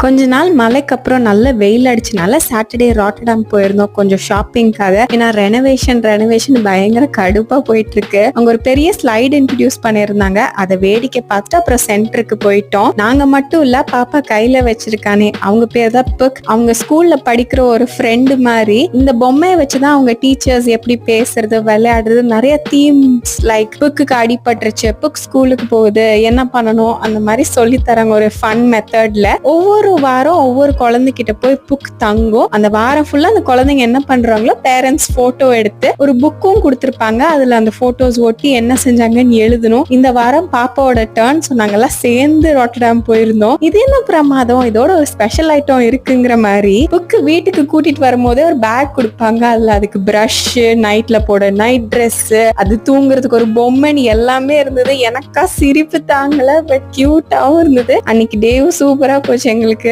கொஞ்ச நாள் மழைக்கு அப்புறம் நல்ல வெயில் அடிச்சனால சாட்டர்டே ராட்டர்டாம் போயிருந்தோம் கொஞ்சம் ஷாப்பிங்காக. ஏன்னா ரெனோவேஷன் பயங்கர கடுப்பா போயிட்டு இருக்கு. அவங்க ஒரு பெரிய ஸ்லைடு இன்ட்ரடியூஸ் பண்ணிருந்தாங்க. அதை வேடிக்கை பார்த்துட்டு அப்புறம் சென்டருக்கு போயிட்டோம். நாங்க மட்டும் இல்ல, பாப்பா கையில வச்சிருக்கானே அவங்க பேர் தான் புக். அவங்க ஸ்கூல்ல படிக்கிற ஒரு ஃப்ரெண்டு மாதிரி. இந்த பொம்மையை வச்சுதான் அவங்க டீச்சர்ஸ் எப்படி பேசுறது, விளையாடுறது, நிறைய தீம்ஸ் லைக் புக்கு அடிபட்டுருச்சு, புக் ஸ்கூலுக்கு போகுது, என்ன பண்ணணும் அந்த மாதிரி சொல்லி தராங்க ஒரு ஃபன் மெத்தட்ல. ஒவ்வொரு வாரம் ஒவ்வொரு குழந்தைகிட்ட போய் புக் தங்கும். அந்த வாரம் ஃபுல்லா அந்த குழந்தைங்க என்ன பண்றாங்களோ பேரண்ட்ஸ் போட்டோ எடுத்து ஒரு புக்கும் கொடுத்திருப்பாங்க. அதுல அந்த போட்டோஸ் ஒட்டி என்ன செஞ்சாங்கன்னு எழுதணும். இந்த வாரம் பாப்பாவோட டர்ன் சொன்னாங்கல்ல, சேர்ந்து ராட்டர்டாம் போயிருந்தோம். இது என்ன பிரமாதம், இதோட ஒரு ஸ்பெஷல் ஐட்டம் இருக்குங்கிற மாதிரி புக்கு வீட்டுக்கு கூட்டிட்டு வரும்போதே ஒரு பேக் கொடுப்பாங்க. அதுல அதுக்கு பிரஷ், நைட்ல போட நைட் ட்ரெஸ், அது தூங்குறதுக்கு ஒரு பொம்மைன்னு எல்லாமே இருந்தது. எனக்கா சிரிப்பு தாங்கல, பட் கியூட்டாவும் இருந்தது. அன்னைக்கு டேவும் சூப்பரா போச்சு எங்களுக்கு.